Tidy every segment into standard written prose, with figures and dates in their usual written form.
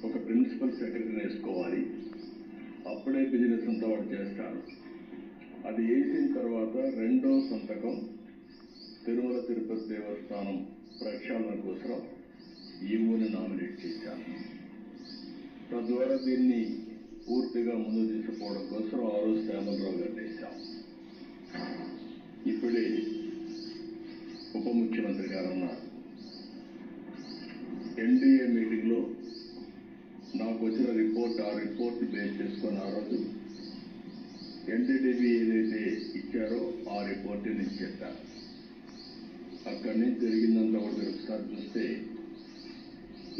ఒక ప్రిన్సిపల్ సెక్రటరీని వేసుకోవాలి. అప్పుడే బిజినెస్ అంతా వాడు చేస్తాడు. అది వేసిన తర్వాత రెండో సంతకం తిరుమల తిరుపతి దేవస్థానం ప్రక్షాళన కోసం ఈవోని నామినేట్ చేశాను. తద్వారా దీన్ని పూర్తిగా ముందు తీసుకుపోవడం కోసం ఆ రోజు శ్యామలరావు గారు వేశాం. ఇప్పుడే ఉప ముఖ్యమంత్రి గారు అన్నారు, ఎన్డీఏ మీటింగ్లో నాకు వచ్చిన రిపోర్ట్, ఆ రిపోర్ట్ బేస్ చేసుకొని ఆ రోజు ఎన్డీడీబీ ఏదైతే ఇచ్చారో ఆ రిపోర్ట్ నేను చెప్పాను. అక్కడి నుంచి జరిగిందంతా కూడా మీరు ఒకసారి చూస్తే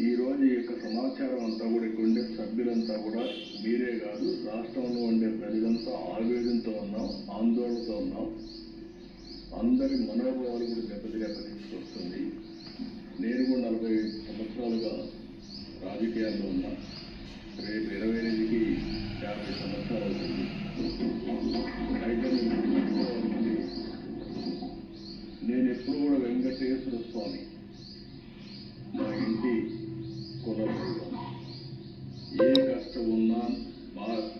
ఈరోజు ఈ యొక్క సమాచారం అంతా కూడా ఇక్కడ ఉండే సభ్యులంతా కూడా మీరే కాదు, రాష్ట్రంలో ఉండే ప్రజలంతా ఆవేదనతో ఉన్నాం, ఆందోళనతో ఉన్నాం. అందరి మనోభావాలు కూడా దెబ్బతినే పరిస్థితి వస్తుంది. నేను కూడా 40 సంవత్సరాలుగా రాజకీయాల్లో ఉన్నా. రేపు 28కి 50 సంవత్సరాలు అవుతుంది. అయితే నేను ఎప్పుడు కూడా వెంకటేశ్వర స్వామి మా ఇంటి కులదైవం. ఏ కష్టం ఉన్నా,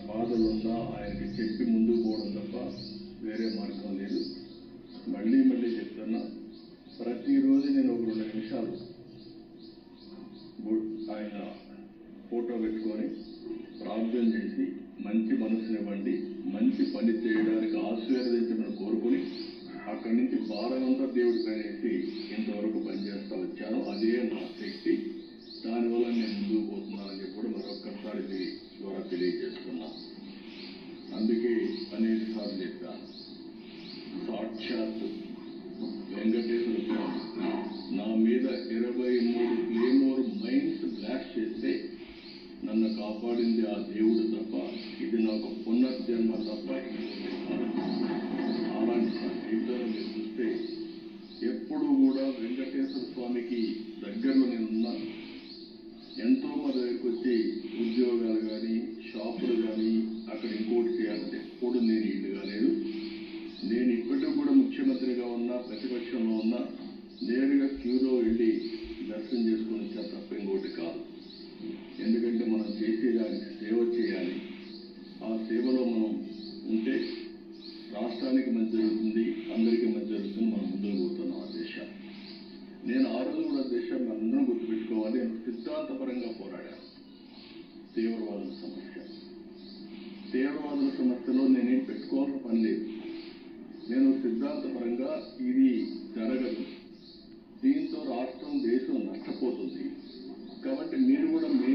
బాధలున్నా ఆయనకి చెప్పి ముందుకు పోవడం తప్ప వేరే మార్గం లేదు. మళ్ళీ మళ్ళీ చెప్తున్నా, ప్రతిరోజు నేను ఒక 2 నిమిషాలు ఆయన ఫోటో పెట్టుకొని ప్రార్థన చేసి మంచి మనసునివ్వండి, మంచి పని చేయడానికి ఆశీర్వదించమని కోరుకుని అక్కడి నుంచి భారమంతా దేవుడి పనేసి ఇంతవరకు పనిచేస్తూ వచ్చాను. అదే నా శక్తి. దానివల్ల నేను ముందుకు పోతున్నానని చెప్పి కూడా మరొక్కసారి ద్వారా తెలియజేస్తున్నాను. అందుకే అనేక సార్లు చెప్పాను, సాక్షాత్ వెంకటేశ్వర స్వామి నా మీద 23 క్లేమోర్ మైన్స్ బ్లాస్ట్ చేస్తే నన్ను కాపాడింది ఆ దేవుడు తప్ప, ఇది నాకు పునర్జన్మ తప్ప అలాంటి జీవితంలో మీరు చూస్తే ఎప్పుడూ కూడా వెంకటేశ్వర స్వామికి దగ్గరలో నేను ఉన్నాను. ఎంతో మంది దగ్గరికి వచ్చి ఉద్యోగాలు కానీ, షాపులు కానీ, అక్కడ ఇంకోటి చేయాలంటే ఎప్పుడు నేను ఇల్లు కాలేదు. నేను ఇప్పటికీ కూడా ముఖ్యమంత్రిగా ఉన్నా, ప్రతిపక్షంలో ఉన్నా, నేరుగా క్యూలో వెళ్ళి దర్శనం చేసుకుని వచ్చా తప్ప ఇంకోటి కాదు. ఎందుకంటే మనం చేసేదానికి సేవ చేయాలి. ఆ సేవలో మనం ఉంటే రాష్ట్రానికి మంచి జరుగుతుంది, అందరికీ మంచి జరుగుతుంది. మనం ముందుకు పోతున్నాం ఆ దేశం. నేను ఆ రోజు కూడా దేశాన్ని అందరం గుర్తుపెట్టుకోవాలి. నేను సిద్ధాంతపరంగా పోరాడాను. తీవ్రవాదుల సమస్యలో నేనేం పెట్టుకోవాల్సిన పని లేదు. నేను సిద్ధాంతపరంగా ఇది జరగదు, దీంతో రాష్ట్రం, దేశం నష్టపోతుంది. కాబట్టి మీరు కూడా